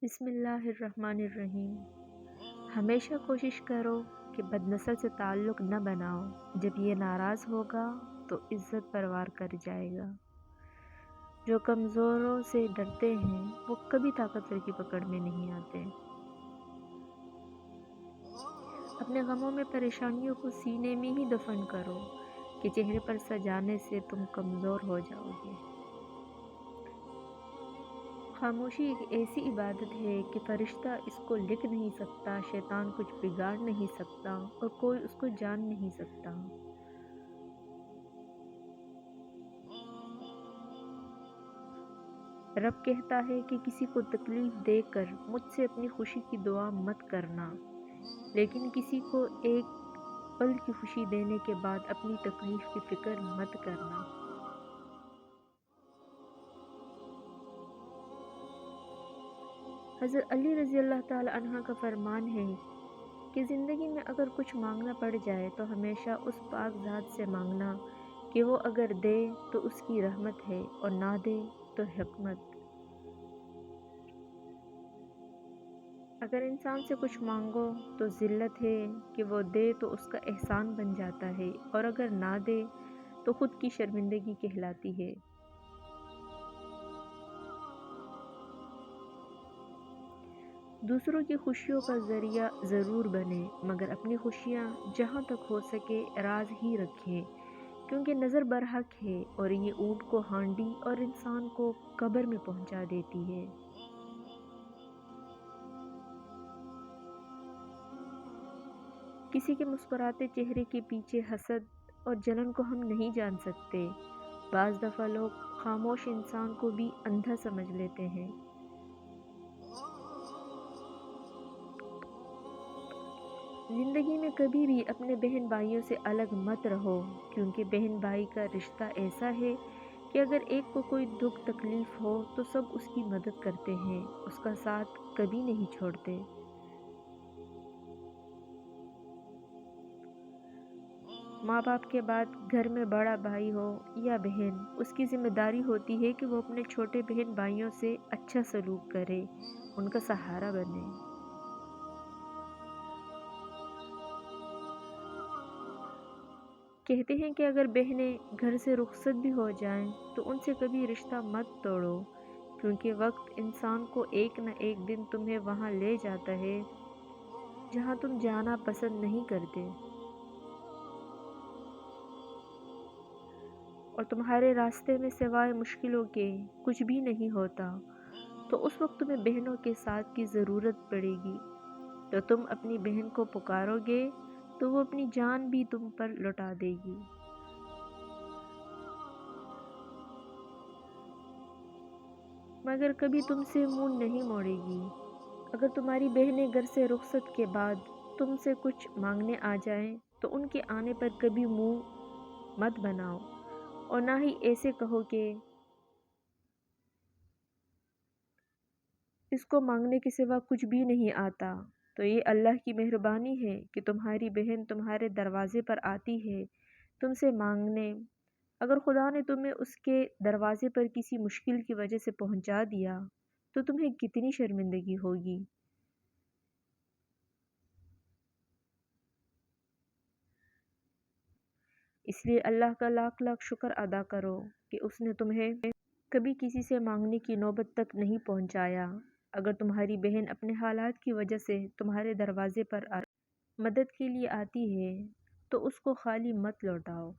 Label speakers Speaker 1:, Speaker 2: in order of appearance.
Speaker 1: بسم اللہ الرحمن الرحیم۔ ہمیشہ کوشش کرو کہ بد نسل سے تعلق نہ بناؤ، جب یہ ناراض ہوگا تو عزت پروار کر جائے گا۔ جو کمزوروں سے ڈرتے ہیں وہ کبھی طاقتور کی پکڑ میں نہیں آتے۔ اپنے غموں میں پریشانیوں کو سینے میں ہی دفن کرو کہ چہرے پر سجانے سے تم کمزور ہو جاؤ گے۔ خاموشی ایک ایسی عبادت ہے کہ فرشتہ اس کو لکھ نہیں سکتا، شیطان کچھ بگاڑ نہیں سکتا اور کوئی اس کو جان نہیں سکتا۔ رب کہتا ہے کہ کسی کو تکلیف دے کر مجھ سے اپنی خوشی کی دعا مت کرنا، لیکن کسی کو ایک پل کی خوشی دینے کے بعد اپنی تکلیف کی فکر مت کرنا۔ حضرت علی رضی اللہ تعالی عنہ کا فرمان ہے کہ زندگی میں اگر کچھ مانگنا پڑ جائے تو ہمیشہ اس پاک ذات سے مانگنا کہ وہ اگر دے تو اس کی رحمت ہے اور نہ دے تو حکمت۔ اگر انسان سے کچھ مانگو تو ذلت ہے کہ وہ دے تو اس کا احسان بن جاتا ہے، اور اگر نہ دے تو خود کی شرمندگی کہلاتی ہے۔ دوسروں کی خوشیوں کا ذریعہ ضرور بنے، مگر اپنی خوشیاں جہاں تک ہو سکے راز ہی رکھیں، کیونکہ نظر برحق ہے اور یہ اونٹ کو ہانڈی اور انسان کو قبر میں پہنچا دیتی ہے۔ کسی کے مسکراتے چہرے کے پیچھے حسد اور جلن کو ہم نہیں جان سکتے۔ بعض دفعہ لوگ خاموش انسان کو بھی اندھا سمجھ لیتے ہیں۔ زندگی میں کبھی بھی اپنے بہن بھائیوں سے الگ مت رہو، کیونکہ بہن بھائی کا رشتہ ایسا ہے کہ اگر ایک کو کوئی دکھ تکلیف ہو تو سب اس کی مدد کرتے ہیں، اس کا ساتھ کبھی نہیں چھوڑتے۔ ماں باپ کے بعد گھر میں بڑا بھائی ہو یا بہن، اس کی ذمہ داری ہوتی ہے کہ وہ اپنے چھوٹے بہن بھائیوں سے اچھا سلوک کرے، ان کا سہارا بنے۔ کہتے ہیں کہ اگر بہنیں گھر سے رخصت بھی ہو جائیں تو ان سے کبھی رشتہ مت توڑو، کیونکہ وقت انسان کو ایک نہ ایک دن تمہیں وہاں لے جاتا ہے جہاں تم جانا پسند نہیں کرتے، اور تمہارے راستے میں سوائے مشکلوں کے کچھ بھی نہیں ہوتا، تو اس وقت تمہیں بہنوں کے ساتھ کی ضرورت پڑے گی۔ تو تم اپنی بہن کو پکارو گے تو وہ اپنی جان بھی تم پر لوٹا دے گی۔ مگر کبھی تم سے منہ نہیں موڑے گی۔ اگر تمہاری بہنیں گھر سے رخصت کے بعد تم سے کچھ مانگنے آ جائیں تو ان کے آنے پر کبھی منہ مت بناؤ، اور نہ ہی ایسے کہو کہ اس کو مانگنے کے سوا کچھ بھی نہیں آتا۔ تو یہ اللہ کی مہربانی ہے کہ تمہاری بہن تمہارے دروازے پر آتی ہے تم سے مانگنے۔ اگر خدا نے تمہیں اس کے دروازے پر کسی مشکل کی وجہ سے پہنچا دیا تو تمہیں کتنی شرمندگی ہوگی۔ اس لیے اللہ کا لاکھ لاکھ شکر ادا کرو کہ اس نے تمہیں کبھی کسی سے مانگنے کی نوبت تک نہیں پہنچایا۔ اگر تمہاری بہن اپنے حالات کی وجہ سے تمہارے دروازے پر مدد کے لیے آتی ہے تو اس کو خالی مت لوٹاؤ۔